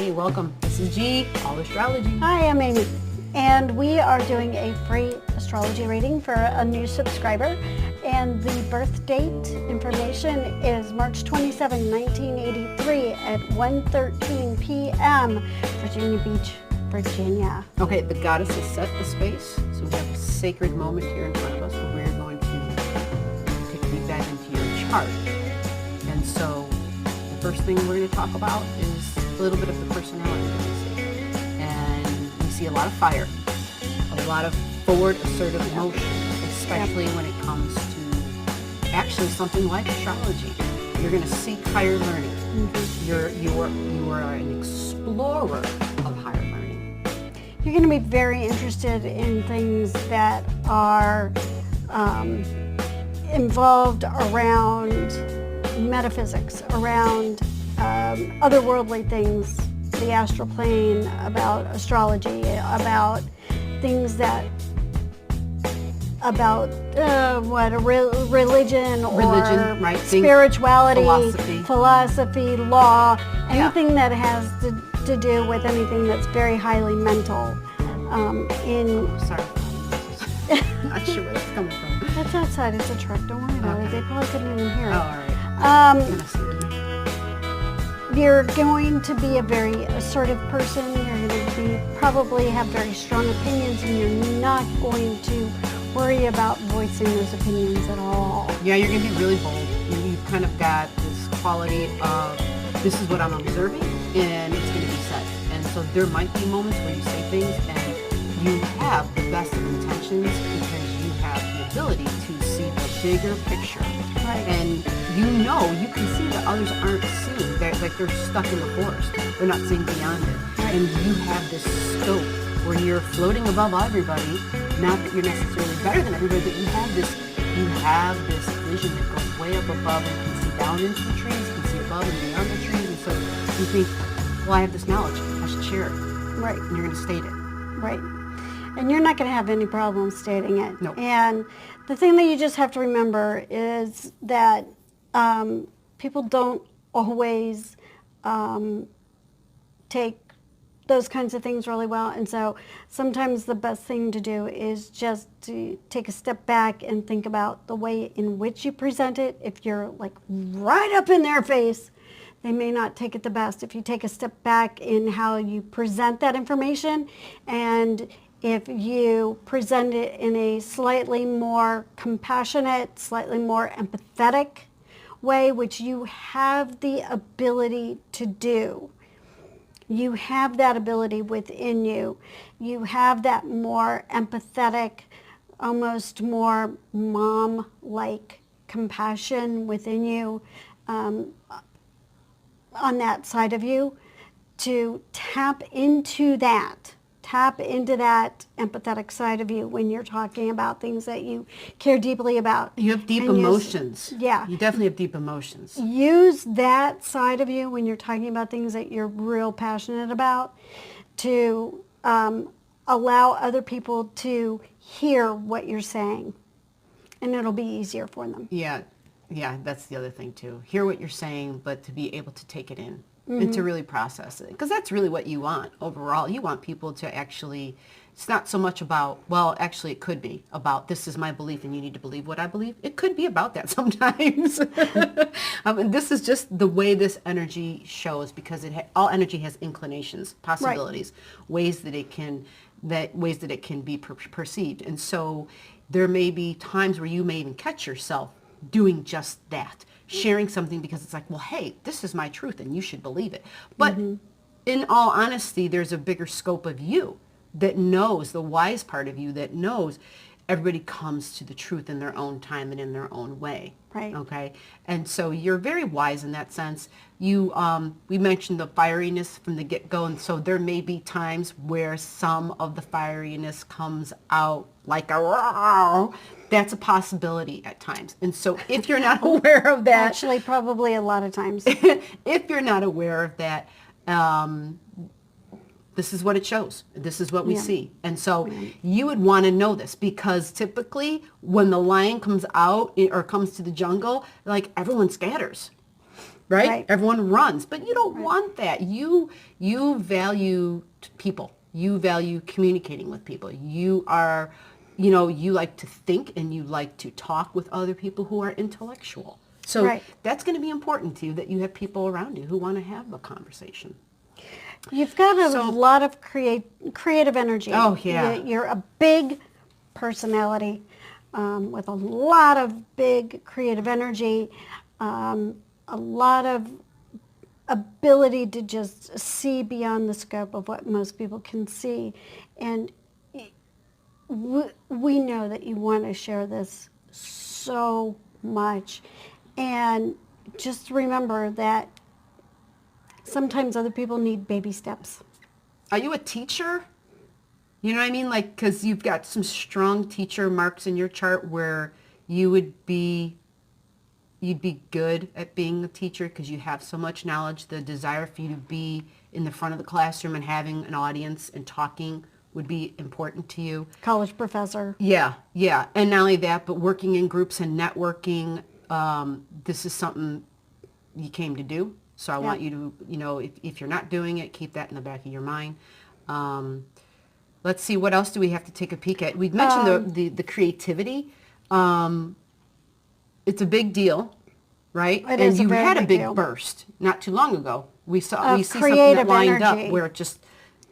Hey, welcome. This is G, Allastrology. Hi, I'm Amy, and we are doing a free astrology reading for a new subscriber, and the birth date information is March 27, 1983 at 1:13 p.m., Virginia Beach, Virginia. Okay, the goddess has set the space, so we have a sacred moment here in front of us where we're going to take a deep dive into your chart. And so the first thing we're going to talk about is a little bit of the personality that we see. And we see a lot of fire, a lot of forward assertive emotion, especially when it comes to actually something like astrology. You're going to seek higher learning. You are an explorer of higher learning. You're going to be very interested in things that are involved around metaphysics, around otherworldly things, the astral plane, about astrology, about things that, about religion, or right? spirituality, philosophy, law, anything that has to do with anything that's very highly mental. Sorry. I'm not sure where that's coming from. That's outside. It's a truck. Don't worry about it. They probably couldn't even hear it. Oh, all right. You're going to be a very assertive person. You're going to probably have very strong opinions, and you're not going to worry about voicing those opinions at all. Yeah, you're going to be really bold. You've kind of got this quality of, this is what I'm observing, and it's going to be said. And so there might be moments where you say things and you have the best of intentions because you have the ability to see the bigger picture. Right. And you can see that others aren't seeing. They're stuck in the forest. They're not seeing beyond it. Right. And you have this scope where you're floating above everybody. Not that you're necessarily better than everybody, but you have this vision that goes way up above and can see down into the trees, can see above and beyond the trees. And so you think, well, I have this knowledge. I should share it. Right. And you're going to state it. Right. And you're not going to have any problem stating it. Nope. And the thing that you just have to remember is that people don't always take those kinds of things really well. And so sometimes the best thing to do is just to take a step back and think about the way in which you present it. If you're like right up in their face, they may not take it the best. If you take a step back in how you present that information, and if you present it in a slightly more compassionate, slightly more empathetic way, which you have the ability to do. You have that ability within you. You have that more empathetic, almost more mom-like compassion within you, on that side of you, to tap into that empathetic side of you when you're talking about things that you care deeply about. You have deep emotions. Yeah. You definitely have deep emotions. Use that side of you when you're talking about things that you're real passionate about to allow other people to hear what you're saying, and it'll be easier for them. Yeah, that's the other thing too. Hear what you're saying, but to be able to take it in. And to really process it. Because that's really what you want overall. You want people to actually, it's not so much about, well, actually it could be about, this is my belief and you need to believe what I believe. It could be about that sometimes. And this is just the way this energy shows, because all energy has inclinations, possibilities, right. ways that it can be perceived. And so there may be times where you may even catch yourself doing just that. Sharing something because it's like, well, hey, this is my truth and you should believe it. But in all honesty, there's a bigger scope of you that knows, the wise part of you that knows everybody comes to the truth in their own time and in their own way. Right. Okay. And so you're very wise in that sense. We mentioned the fieriness from the get-go. And so there may be times where some of the fieriness comes out like a roar. That's a possibility at times. And so if you're not aware of that. Actually, probably a lot of times. If you're not aware of that, this is what it shows. This is what we see. And so you would want to know this, because typically when the lion comes out or comes to the jungle, like, everyone scatters. right? Right. Everyone runs, but you don't want that. You value people. You value communicating with people. You are, you like to think and you like to talk with other people who are intellectual. So Right. that's going to be important to you, that you have people around you who want to have a conversation. You've got a lot of creative energy. Oh, yeah. You're a big personality with a lot of big creative energy, a lot of ability to just see beyond the scope of what most people can see. And we know that you want to share this so much. And just remember that sometimes other people need baby steps. Are you a teacher? You know what I mean? Like, because you've got some strong teacher marks in your chart where you'd be good at being a teacher because you have so much knowledge. The desire for you to be in the front of the classroom and having an audience and talking would be important to you. College professor. Yeah. And not only that, but working in groups and networking. This is something you came to do. So I want you to, if you're not doing it, keep that in the back of your mind. Let's see, what else do we have to take a peek at? We mentioned the creativity. It's a big deal, right? It is a very had a big big deal. burst not too long ago. We see something that creative lined energy. up where it just,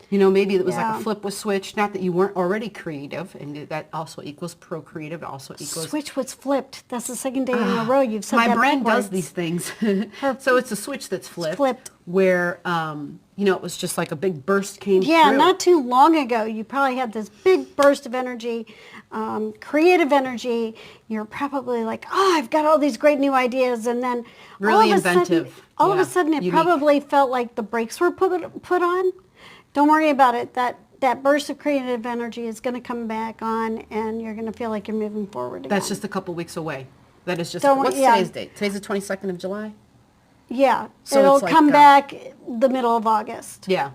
maybe it was like a flip was switched. Not that you weren't already creative, and that also equals procreative. It also equals Switch was flipped. That's the second day in a row you've said my that brain backwards. does these things. So it's a switch that's flipped. Flipped. Where, it was just like a big burst came Yeah, through. not too long ago, you probably had this big burst of energy, creative energy. You're probably like, I've got all these great new ideas. And then Really all of a inventive. sudden, all of a sudden it Unique. probably felt like the brakes were put on. Don't worry about it. That burst of creative energy is going to come back on, and you're going to feel like you're moving forward again. That's just a couple weeks away. That is just, Don't- what's yeah. today's date? Today's the 22nd of July? Yeah, So it'll it's like, come back the middle of August. Yeah,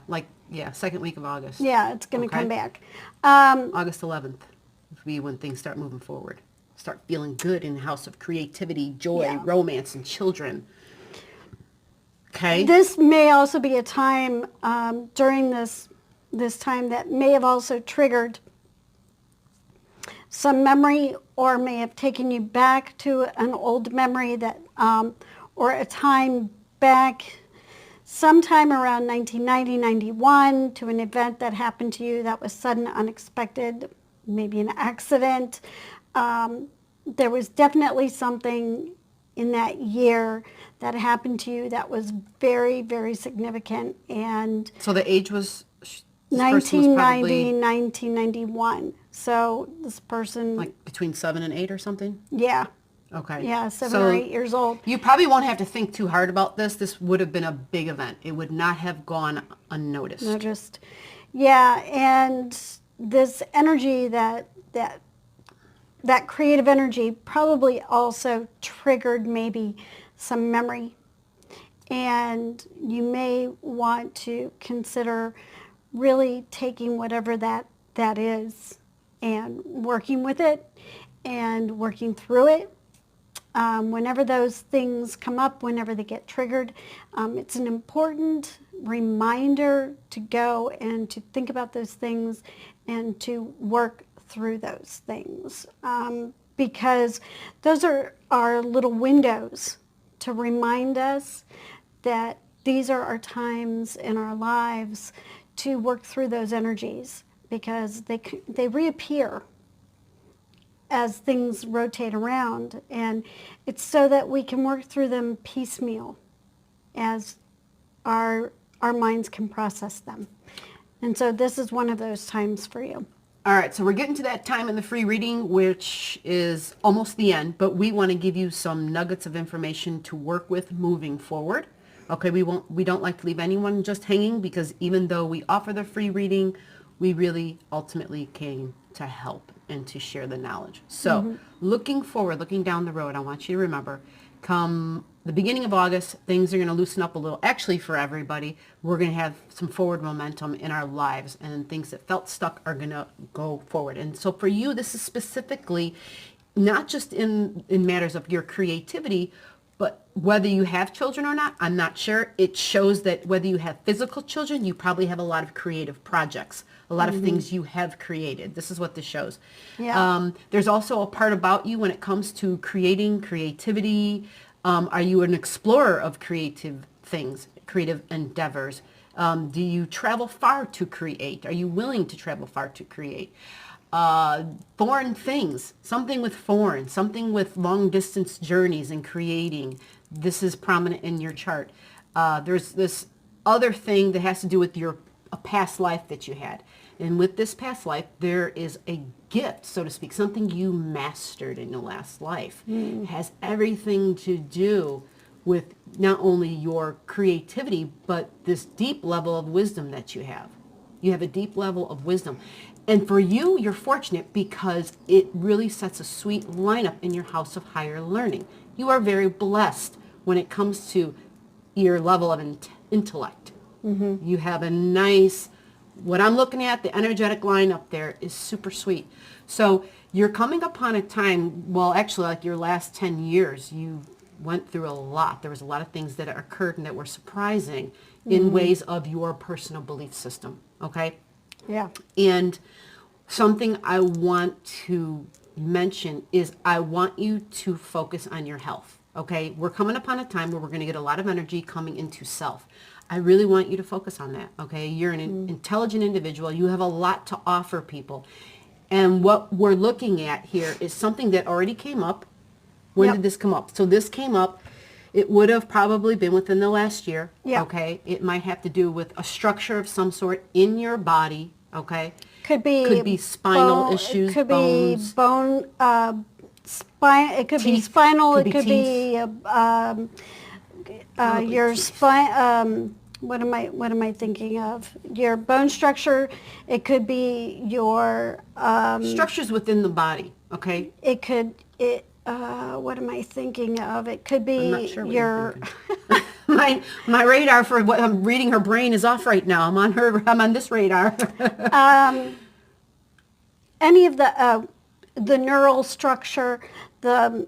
second week of August. Yeah, it's going to Okay. come back. August 11th will be when things start moving forward. Start feeling good in the house of creativity, joy, Yeah. romance, and children. Okay? This may also be a time during this time that may have also triggered some memory, or may have taken you back to an old memory that, or a time back sometime around 1990, 91 to an event that happened to you that was sudden, unexpected, maybe an accident. There was definitely something in that year that happened to you that was very, very significant. And So the age was, this person was 1990, probably 1991. So this person, like between 7 and 8 or something? yeah, Okay. yeah, 7 So or 8 years old. You probably won't have to think too hard about this. This would have been a big event. It would not have gone unnoticed. Noticed. Yeah, and this energy that creative energy probably also triggered maybe some memory. And you may want to consider really taking whatever that is and working with it and working through it. Whenever those things come up, whenever they get triggered, it's an important reminder to go and to think about those things and to work through those things, because those are our little windows to remind us that these are our times in our lives to work through those energies, because they reappear as things rotate around, and it's so that we can work through them piecemeal as our minds can process them. And so this is one of those times for you. All right, so we're getting to that time in the free reading, which is almost the end, but we want to give you some nuggets of information to work with moving forward. Okay, we don't like to leave anyone just hanging, because even though we offer the free reading, we really ultimately came to help and to share the knowledge. So looking forward, looking down the road, I want you to remember, come the beginning of August, things are going to loosen up a little. Actually, for everybody, we're going to have some forward momentum in our lives, and things that felt stuck are going to go forward. And so for you, this is specifically not just in matters of your creativity, But whether you have children or not, I'm not sure. It shows that whether you have physical children, you probably have a lot of creative projects, a lot of things you have created. This is what this shows. Yeah. There's also a part about you when it comes to creating, creativity. Are you an explorer of creative things, creative endeavors? Do you travel far to create? Are you willing to travel far to create? Foreign things, something with foreign, something with long distance journeys and creating. This is prominent in your chart. There's this other thing that has to do with a past life that you had. And with this past life, there is a gift, so to speak, something you mastered in your last life. It has everything to do with not only your creativity, but this deep level of wisdom that you have. You have a deep level of wisdom. And for you, you're fortunate because it really sets a sweet lineup in your house of higher learning. You are very blessed when it comes to your level of intellect. You have a nice, what I'm looking at, the energetic line up there is super sweet. So you're coming upon a time, well, actually like your last 10 years, you went through a lot. There was a lot of things that occurred and that were surprising in ways of your personal belief system, okay? Yeah. And something I want to mention is I want you to focus on your health, okay? We're coming upon a time where we're going to get a lot of energy coming into self. I really want you to focus on that, okay? You're an intelligent individual. You have a lot to offer people. And what we're looking at here is something that already came up. When did this come up? So this came up. It would have probably been within the last year, okay? It might have to do with a structure of some sort in your body, okay? Could be spinal issues, It could bones, be bone, spine. It could be teeth, spinal. could It be could teeth. be your spine. What am I thinking of? Your bone structure. It could be your structures within the body, okay? It could. What am I thinking of? It could be I'm not sure what your. my radar for what I'm reading her brain is off right now. I'm on this radar. Any of the neural structure, the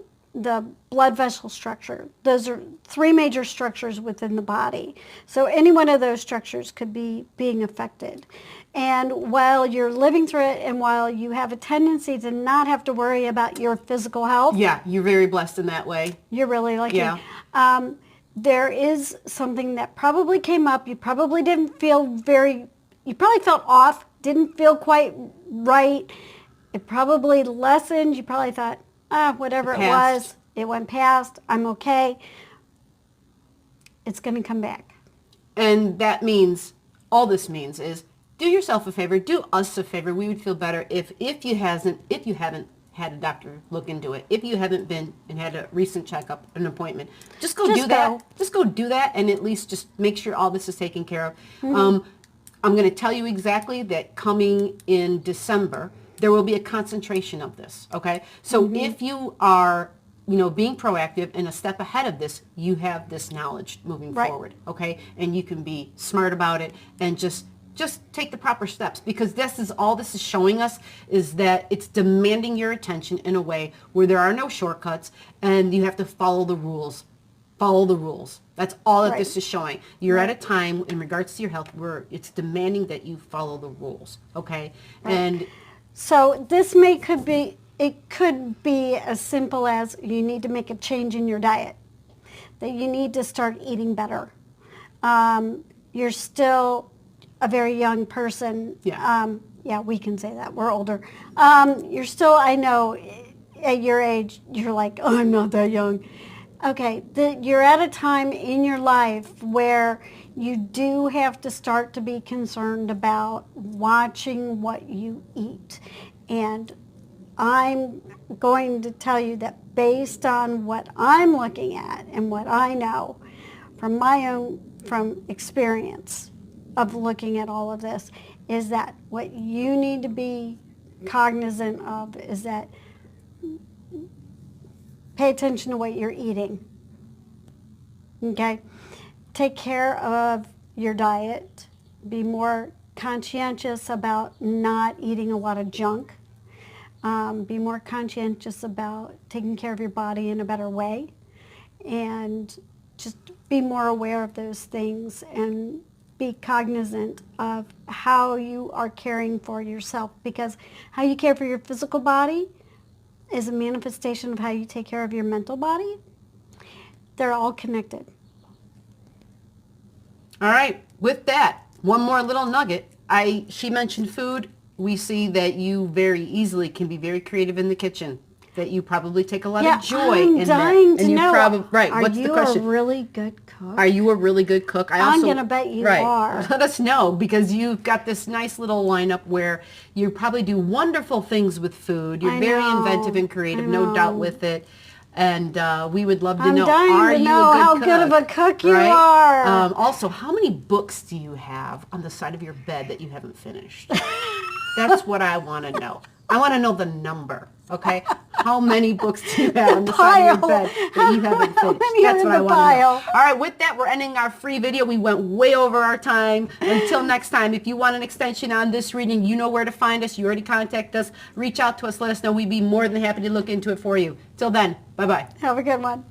blood vessel structure. Those are three major structures within the body. So any one of those structures could be being affected. And while you're living through it and while you have a tendency to not have to worry about your physical health. Yeah, you're very blessed in that way. You're really lucky. Yeah. There is something that probably came up. You probably didn't feel you probably felt off, didn't feel quite right. It probably lessened. You probably thought, whatever it was, it went past. I'm okay. It's going to come back. And that means, all this means is, do yourself a favor, do us a favor. We would feel better if you haven't had a doctor look into it, if you haven't been and had a recent checkup, an appointment, just go do that. Just go do that and at least just make sure all this is taken care of. I'm going to tell you exactly that coming in December, there will be a concentration of this, okay? So if you are, being proactive and a step ahead of this, you have this knowledge moving forward, okay? And you can be smart about it and just take the proper steps, because this is showing us is that it's demanding your attention in a way where there are no shortcuts and you have to follow the rules. Follow the rules. That's all that this is showing. You're at a time in regards to your health where it's demanding that you follow the rules, okay? And so this could be as simple as you need to make a change in your diet, that you need to start eating better. You're still a very young person. Yeah, we can say that. We're older. You're still, I know, at your age, you're like, oh, I'm not that young. Okay, you're at a time in your life where you do have to start to be concerned about watching what you eat. And I'm going to tell you that based on what I'm looking at and what I know from experience of looking at all of this, is that what you need to be cognizant of is that pay attention to what you're eating. Okay? Take care of your diet. Be more conscientious about not eating a lot of junk. Be more conscientious about taking care of your body in a better way. and just be more aware of those things and be cognizant of how you are caring for yourself, because how you care for your physical body is a manifestation of how you take care of your mental body. They're all connected. All right. With that, one more little nugget. She mentioned food. We see that you very easily can be very creative in the kitchen. That you probably take a lot of joy in that. I'm dying to and you know. Right. Are What's you the question? a really good cook? Are you a really good cook? I'm going to bet you are. Let us know, because you've got this nice little lineup where you probably do wonderful things with food. You're very inventive and creative, no doubt with it. And we would love to know, are you a good cook? How good of a cook you are. Also, how many books do you have on the side of your bed that you haven't finished? That's what I want to know. I want to know the number, okay? How many books do you have on the side of your bed that you haven't finished? That's what I want to know. All right, with that, we're ending our free video. We went way over our time. Until next time, if you want an extension on this reading, you know where to find us. You already contact us. Reach out to us. Let us know. We'd be more than happy to look into it for you. Till then, bye-bye. Have a good one.